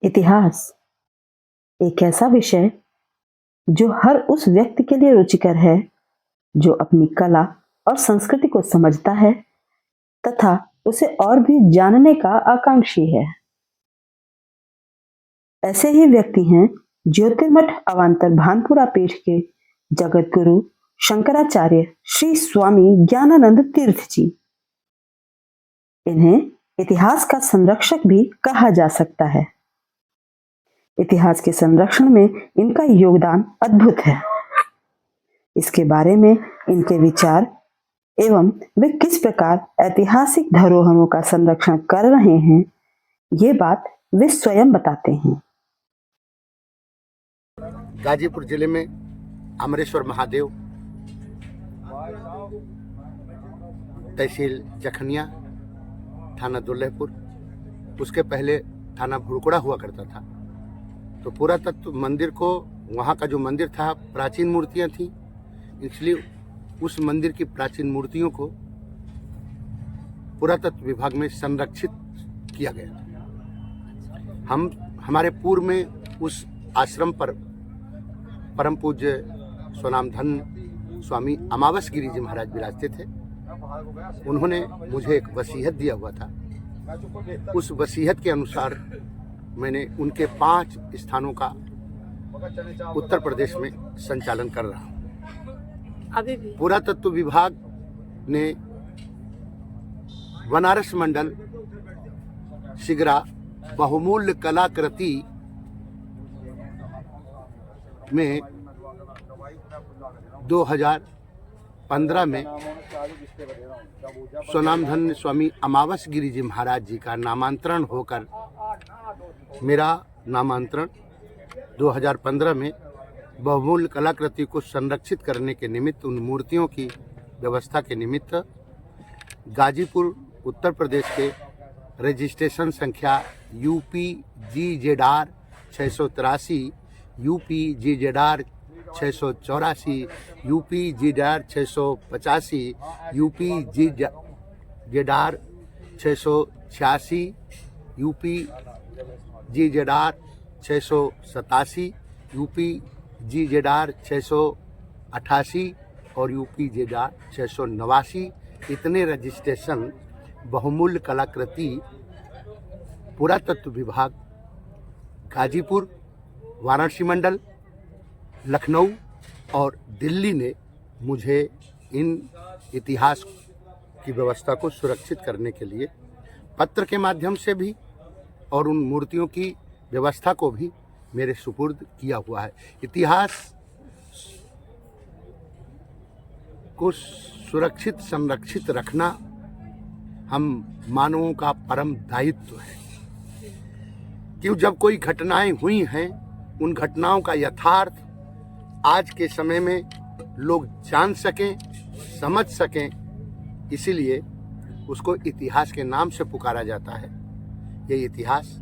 इतिहास एक ऐसा विषय जो हर उस व्यक्ति के लिए रुचिकर है जो अपनी कला और संस्कृति को समझता है तथा उसे और भी जानने का आकांक्षी है। ऐसे ही व्यक्ति हैं ज्योतिर्मठ अवांतर भानपुरा पीठ के जगत गुरु शंकराचार्य श्री स्वामी ज्ञानानंद तीर्थ जी। इन्हें इतिहास का संरक्षक भी कहा जा सकता है। इतिहास के संरक्षण में इनका योगदान अद्भुत है। इसके बारे में इनके विचार एवं वे किस प्रकार ऐतिहासिक धरोहरों का संरक्षण कर रहे हैं, ये बात वे स्वयं बताते हैं। गाजीपुर जिले में अमरेश्वर महादेव, तहसील जखनिया, थाना दुल्लहपुर, उसके पहले थाना भुड़कुड़ा हुआ करता था। तो पुरातत्व मंदिर को, वहाँ का जो मंदिर था, प्राचीन मूर्तियाँ थीं, इसलिए उस मंदिर की प्राचीन मूर्तियों को पुरातत्व विभाग में संरक्षित किया गया। हमारे पूर्व में उस आश्रम पर परम पूज्य स्वनामधन स्वामी अमावस गिरी जी महाराज विराजते थे। उन्होंने मुझे एक वसीयत दिया हुआ था। उस वसीयत के अनुसार मैंने उनके 5 स्थानों का उत्तर प्रदेश में संचालन कर रहा हूँ। अभी भी पुरातत्व विभाग ने बनारस मंडल सिगरा बहुमूल्य कलाकृति में 2015 में स्वनामधन स्वामी अमावस गिरी जी महाराज जी का नामांतरण होकर मेरा नामांतरण 2015 में बहुमूल्य कलाकृति को संरक्षित करने के निमित्त, उन मूर्तियों की व्यवस्था के निमित्त गाजीपुर उत्तर प्रदेश के रजिस्ट्रेशन संख्या UPGZR 683, UPGZR 684, UPGZR 685, UPGZR 686, UPGZR 687, UPGZR 688 और UPGZR 689 इतने रजिस्ट्रेशन बहुमूल्य कलाकृति पुरातत्व विभाग गाजीपुर, वाराणसी मंडल, लखनऊ और दिल्ली ने मुझे इन इतिहास की व्यवस्था को सुरक्षित करने के लिए पत्र के माध्यम से भी और उन मूर्तियों की व्यवस्था को भी मेरे सुपुर्द किया हुआ है। इतिहास को सुरक्षित संरक्षित रखना हम मानवों का परम दायित्व है। क्यों, जब कोई घटनाएं हुई हैं, उन घटनाओं का यथार्थ आज के समय में लोग जान सकें, समझ सकें, इसीलिए उसको इतिहास के नाम से पुकारा जाता है। ये इतिहास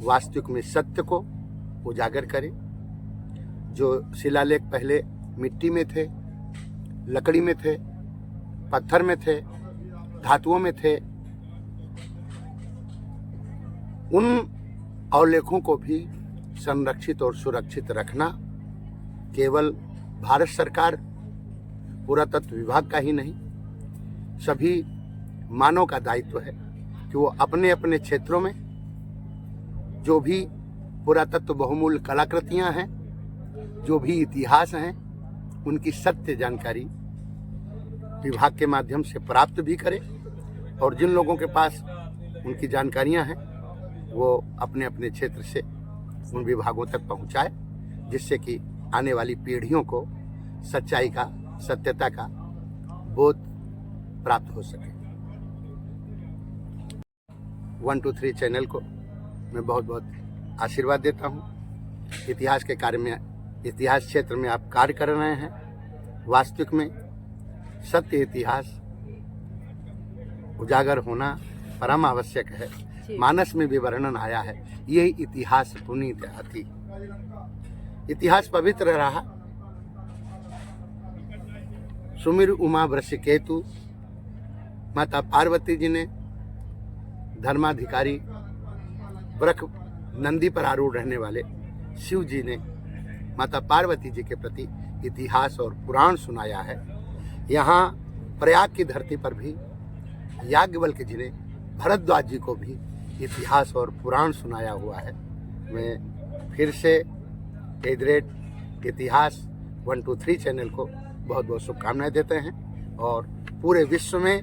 वास्तविक में सत्य को उजागर करे। जो शिलालेख पहले मिट्टी में थे, लकड़ी में थे, पत्थर में थे, धातुओं में थे, उन अवलेखों को भी संरक्षित और सुरक्षित रखना केवल भारत सरकार, पुरातत्व विभाग का ही नहीं, सभी मानव का दायित्व है कि वो अपने अपने क्षेत्रों में जो भी पुरातत्व बहुमूल्य कलाकृतियां हैं, जो भी इतिहास हैं, उनकी सत्य जानकारी विभाग के माध्यम से प्राप्त भी करें और जिन लोगों के पास उनकी जानकारियां हैं वो अपने अपने क्षेत्र से उन विभागों तक पहुंचाए, जिससे कि आने वाली पीढ़ियों को सच्चाई का, सत्यता का बोध प्राप्त हो सके। 123 चैनल को मैं बहुत बहुत आशीर्वाद देता हूँ। इतिहास के कार्य में, इतिहास क्षेत्र में आप कार्य कर रहे हैं। वास्तविक में सत्य इतिहास उजागर होना परम आवश्यक है। मानस में भी वर्णन आया है, यही इतिहास पुनीत अति। इतिहास पवित्र रहा। सुमिर उमा वृषकेतु, माता पार्वती जी ने धर्माधिकारी नंदी पर आरूढ़ रहने वाले शिव जी ने माता पार्वती जी के प्रति इतिहास और पुराण सुनाया है। यहाँ प्रयाग की धरती पर भी याज्ञवल्क्य जी ने भरद्वाज जी को भी इतिहास और पुराण सुनाया हुआ है। मैं फिर से @इतिहास 123 चैनल को बहुत बहुत शुभकामनाएं देते हैं और पूरे विश्व में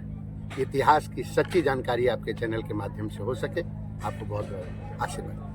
इतिहास की सच्ची जानकारी आपके चैनल के माध्यम से हो सके, आपको बहुत बहुत आशीर्वाद।